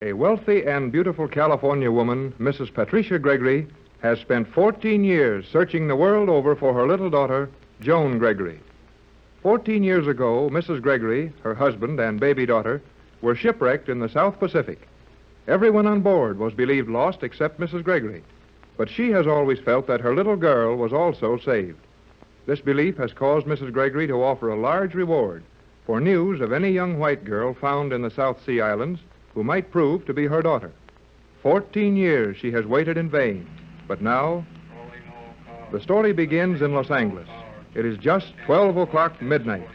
A wealthy and beautiful California woman, Mrs. Patricia Gregory, has spent 14 years searching the world over for her little daughter, Joan Gregory. 14 years ago, Mrs. Gregory, her husband, and baby daughter were shipwrecked in the South Pacific. Everyone on board was believed lost except Mrs. Gregory, but she has always felt that her little girl was also saved. This belief has caused Mrs. Gregory to offer a large reward for news of any young white girl found in the South Sea Islands who might prove to be her daughter. 14 years she has waited in vain, but now the story begins in Los Angeles. It is just 12 o'clock midnight.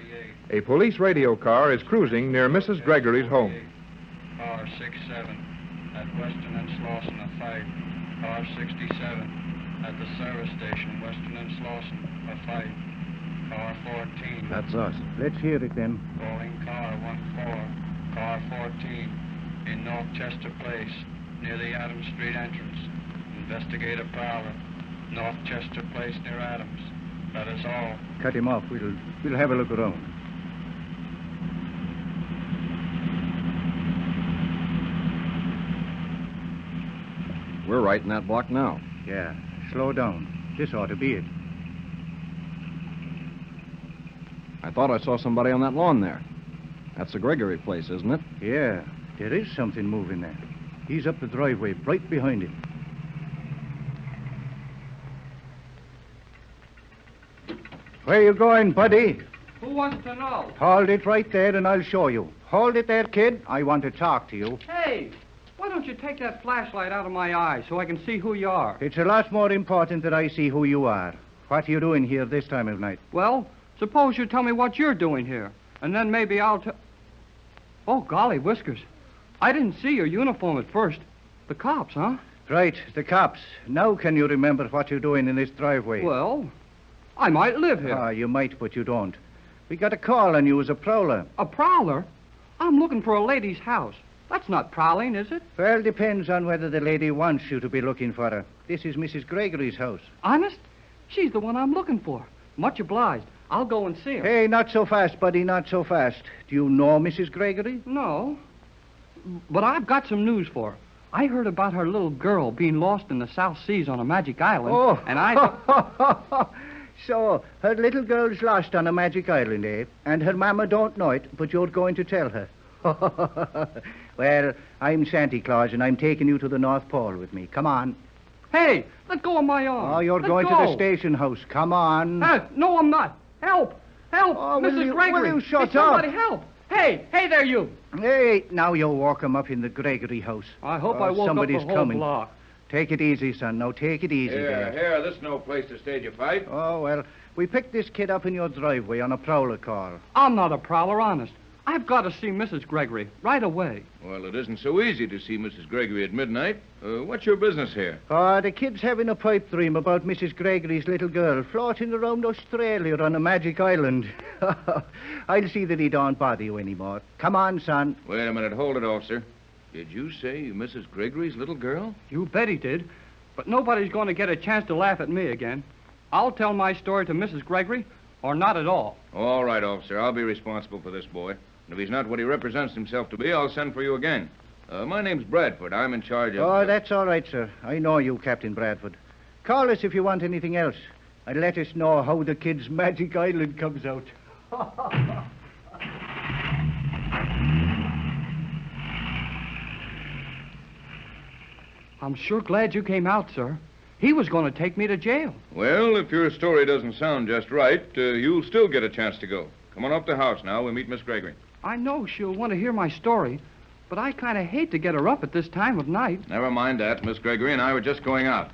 A police radio car is cruising near Mrs. Gregory's home. Car 67 at Weston and Slauson, a fight. Car 67 at the service station, Weston and Slauson, a fight. Car 14. That's us. Let's hear it then. Calling car 14. Car 14 in North Chester Place, near the Adams Street entrance. Investigator Prowler, North Chester Place near Adams. That is all. Cut him off. We'll have a look around. We're right in that block now. Yeah, slow down. This ought to be it. I thought I saw somebody on that lawn there. That's the Gregory place, isn't it? Yeah, there is something moving there. He's up the driveway, right behind him. Where you going, buddy? Who wants to know? Hold it right there and I'll show you. Hold it there, kid. I want to talk to you. Hey, why don't you take that flashlight out of my eye so I can see who you are? It's a lot more important that I see who you are. What are you doing here this time of night? Well, suppose you tell me what you're doing here, and then maybe I'll tell... Oh, golly, Whiskers. I didn't see your uniform at first. The cops, huh? Right, the cops. Now can you remember what you're doing in this driveway? Well, I might live here. Ah, you might, but you don't. We got a call on you as a prowler. A prowler? I'm looking for a lady's house. That's not prowling, is it? Well, depends on whether the lady wants you to be looking for her. This is Mrs. Gregory's house. Honest? She's the one I'm looking for. Much obliged. I'll go and see her. Hey, not so fast, buddy, not so fast. Do you know Mrs. Gregory? No. But I've got some news for her. I heard about her little girl being lost in the South Seas on a magic island. Oh. And I... So, her little girl's lost on a magic island, eh? And her mama don't know it, but you're going to tell her. Well, I'm Santa Claus, and I'm taking you to the North Pole with me. Come on. Hey, let go of my arm. Oh, you're Let going go. to the station house. Come on. No, I'm not. Help! Help! Oh, will Mrs. you- Gregory! will you shut Hey, somebody up? help! Hey there, you! Hey, now you'll walk him up in the Gregory house. I hope Oh, I woke somebody's up the whole coming. block. Take it easy, son. Now, take it easy there. Here, this is no place to stage a fight. Oh, well, we picked this kid up in your driveway on a prowler call. I'm not a prowler, honest. I've got to see Mrs. Gregory right away. Well, it isn't so easy to see Mrs. Gregory at midnight. What's your business here? Oh, the kid's having a pipe dream about Mrs. Gregory's little girl floating around Australia on a magic island. I'll see that he don't bother you anymore. Come on, son. Wait a minute. Hold it, officer. Did you say Mrs. Gregory's little girl? You bet he did. But nobody's going to get a chance to laugh at me again. I'll tell my story to Mrs. Gregory, or not at all. All right, officer. I'll be responsible for this boy. And if he's not what he represents himself to be, I'll send for you again. My name's Bradford. I'm in charge of... Oh, that's all right, sir. I know you, Captain Bradford. Call us if you want anything else. And let us know how the kid's magic island comes out. I'm sure glad you came out, sir. He was going to take me to jail. Well, if your story doesn't sound just right, you'll still get a chance to go. Come on up to the house now. We'll meet Miss Gregory. I know she'll want to hear my story, but I kind of hate to get her up at this time of night. Never mind that. Miss Gregory and I were just going out.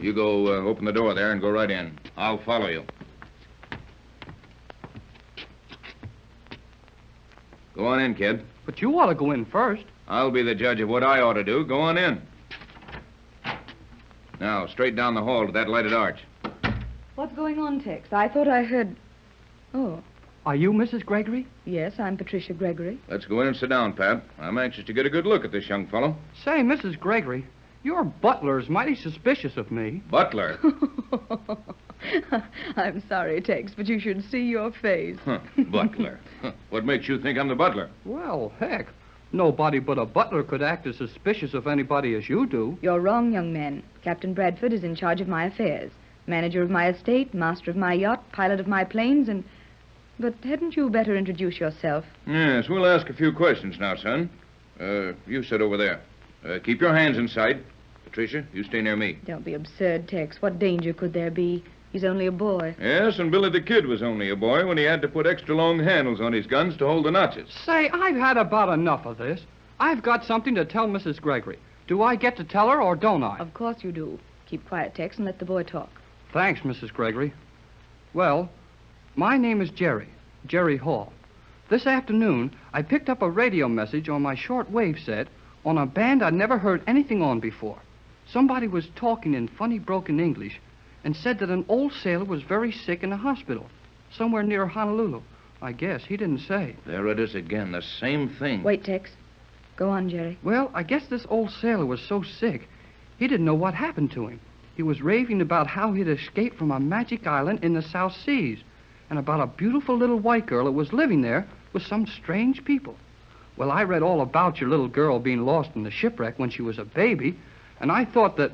You go open the door there and go right in. I'll follow you. Go on in, kid. But you ought to go in first. I'll be the judge of what I ought to do. Go on in. Now, straight down the hall to that lighted arch. What's going on, Tex? I thought I heard... Oh, Are you Mrs. Gregory? yes, I'm Patricia Gregory. Let's go in and sit down, Pat. I'm anxious to get a good look at this young fellow. Say, Mrs. Gregory, your butler's mighty suspicious of me. Butler. I'm sorry, Tex, but you should see your face. Huh, butler. Huh. What makes you think I'm the butler? Well, heck, Nobody but a butler could act as suspicious of anybody as you do. You're wrong, young man. Captain Bradford is in charge of my affairs. Manager of my estate, master of my yacht, pilot of my planes, and... But hadn't you better introduce yourself? Yes, we'll ask a few questions now, son. You sit over there. Keep your hands inside. Patricia, you stay near me. Don't be absurd, Tex. What danger could there be? He's only a boy. Yes, and Billy the Kid was only a boy when he had to put extra long handles on his guns to hold the notches. Say, I've had about enough of this. I've got something to tell Mrs. Gregory. Do I get to tell her or don't I? Of course you do. Keep quiet, Tex, and let the boy talk. Thanks, Mrs. Gregory. Well, my name is Jerry Hall. This afternoon, I picked up a radio message on my shortwave set on a band I'd never heard anything on before. Somebody was talking in funny broken English and said that an old sailor was very sick in a hospital somewhere near Honolulu. I guess he didn't say. There it is again, the same thing. Wait, Tex. Go on, Jerry. Well, I guess this old sailor was so sick, he didn't know what happened to him. He was raving about how he'd escaped from a magic island in the South Seas and about a beautiful little white girl that was living there with some strange people. Well, I read all about your little girl being lost in the shipwreck when she was a baby, and I thought that,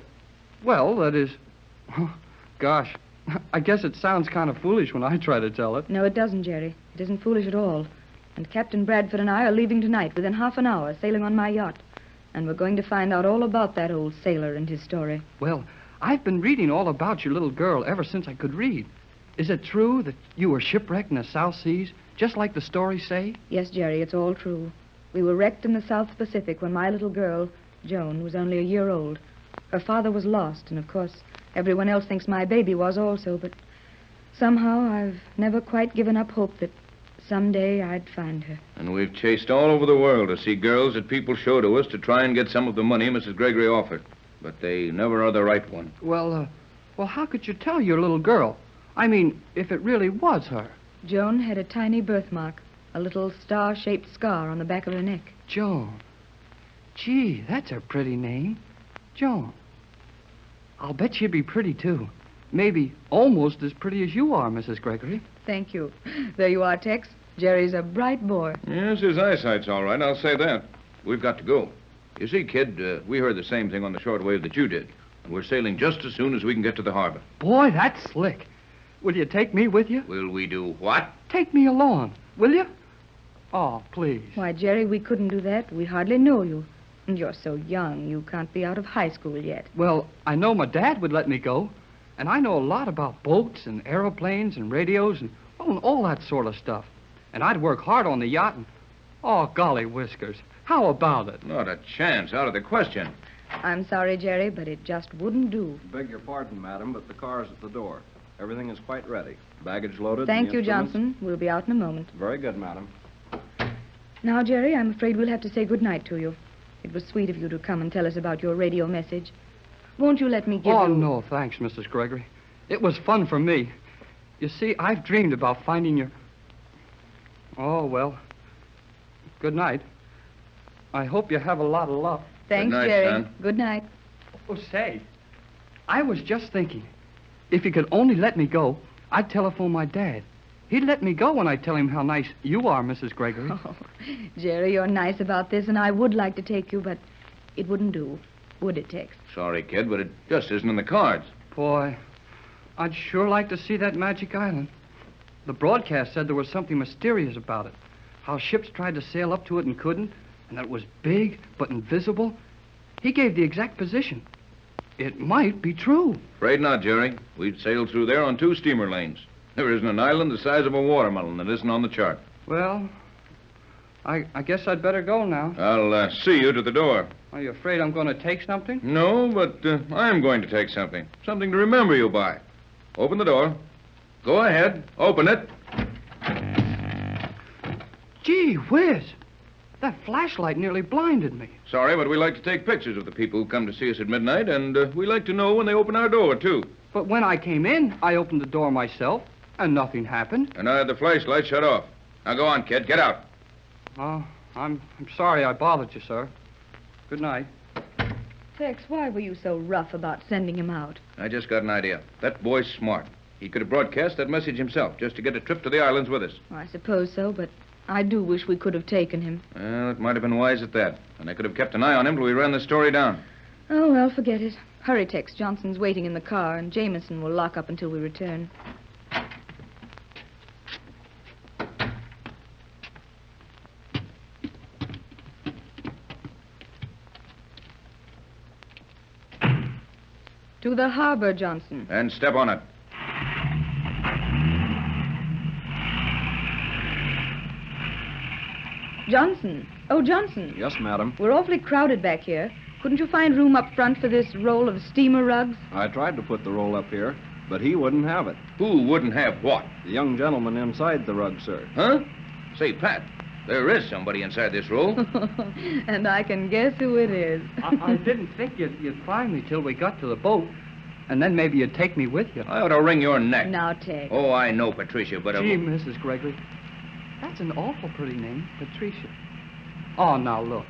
well, that is... Gosh, I guess it sounds kind of foolish when I try to tell it. No, it doesn't, Jerry. It isn't foolish at all. And Captain Bradford and I are leaving tonight within half an hour, sailing on my yacht. And we're going to find out all about that old sailor and his story. Well, I've been reading all about your little girl ever since I could read. Is it true that you were shipwrecked in the South Seas, just like the stories say? Yes, Jerry, it's all true. We were wrecked in the South Pacific when my little girl, Joan, was only a year old. Her father was lost, and of course, everyone else thinks my baby was also, but somehow I've never quite given up hope that someday I'd find her. And we've chased all over the world to see girls that people show to us to try and get some of the money Mrs. Gregory offered. But they never are the right one. Well, how could you tell your little girl? I mean, if it really was her. Joan had a tiny birthmark, a little star-shaped scar on the back of her neck. Joan. Gee, that's a pretty name. Joan. I'll bet she'd be pretty, too. Maybe almost as pretty as you are, Mrs. Gregory. Thank you. There you are, Tex. Jerry's a bright boy. Yes, his eyesight's all right, I'll say that. We've got to go. You see, kid, we heard the same thing on the shortwave that you did. And we're sailing just as soon as we can get to the harbor. Boy, that's slick. Will you take me with you? Will we do what? Take me along, will you? Oh, please. Why, Jerry, we couldn't do that. We hardly know you. And you're so young, you can't be out of high school yet. Well, I know my dad would let me go. And I know a lot about boats and aeroplanes and radios and, well, and all that sort of stuff. And I'd work hard on the yacht and... Oh, golly whiskers. How about it? Not a chance. Out of the question. I'm sorry, Jerry, but it just wouldn't do. Beg your pardon, madam, but the car's at the door. Everything is quite ready. Baggage loaded. Thank and you, the instruments- Johnson. We'll be out in a moment. Very good, madam. Now, Jerry, I'm afraid we'll have to say goodnight to you. It was sweet of you to come and tell us about your radio message. Won't you let me give you... Oh, no, thanks, Mrs. Gregory. It was fun for me. You see, I've dreamed about finding your... Oh, well. Good night. I hope you have a lot of luck. Thanks, Good night, Jerry. son. Good night. Oh, say, I was just thinking, if you could only let me go, I'd telephone my dad. He'd let me go when I tell him how nice you are, Mrs. Gregory. Oh, Jerry, you're nice about this, and I would like to take you, but it wouldn't do, would it, Tex? Sorry, kid, but it just isn't in the cards. Boy, I'd sure like to see that magic island. The broadcast said there was something mysterious about it. How ships tried to sail up to it and couldn't, and that it was big but invisible. He gave the exact position. It might be true. Afraid not, Jerry. We'd sailed through there on 2 steamer lanes. There isn't an island the size of a watermelon that isn't on the chart. Well, I guess I'd better go now. I'll see you to the door. Are you afraid I'm going to take something? No, but I'm going to take something. Something to remember you by. Open the door. Go ahead. Open it. Gee whiz! That flashlight nearly blinded me. Sorry, but we like to take pictures of the people who come to see us at midnight, and we like to know when they open our door, too. But when I came in, I opened the door myself, and nothing happened. And I had the flashlight shut off. Now go on, kid. Get out. Oh, I'm sorry I bothered you, sir. Good night. Tex, why were you so rough about sending him out? I just got an idea. That boy's smart. He could have broadcast that message himself just to get a trip to the islands with us. I suppose so, but I do wish we could have taken him. Well, it might have been wise at that. And I could have kept an eye on him till we ran the story down. Oh, well, forget it. Hurry, Tex. Johnson's waiting in the car, and Jameson will lock up until we return. To the harbor, Johnson. And step on it. Johnson. Oh, Johnson. Yes, madam. We're awfully crowded back here. Couldn't you find room up front for this roll of steamer rugs? I tried to put the roll up here, but he wouldn't have it. Who wouldn't have what? The young gentleman inside the rug, sir. Huh? Say, Pat, there is somebody inside this roll. And I can guess who it is. I didn't think you'd find me till we got to the boat, and then maybe you'd take me with you. I ought to wring your neck. Now, Tex. Oh, I know, Patricia, but... Gee, Mrs. Gregory, that's an awful pretty name, Patricia. Oh, now, look.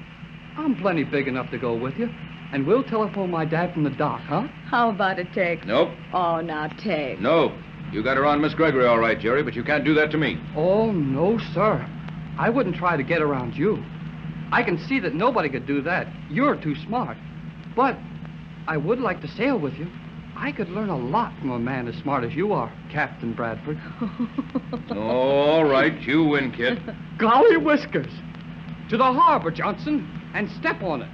I'm plenty big enough to go with you, and we'll telephone my dad from the dock, huh? How about it, Tex? Nope. Oh, now, Tex. No. You got her on Miss Gregory all right, Jerry, but you can't do that to me. Oh, no, sir. I wouldn't try to get around you. I can see that nobody could do that. You're too smart. But I would like to sail with you. I could learn a lot from a man as smart as you are, Captain Bradford. All right, you win, kid. Golly whiskers! To the harbor, Johnson, and step on it.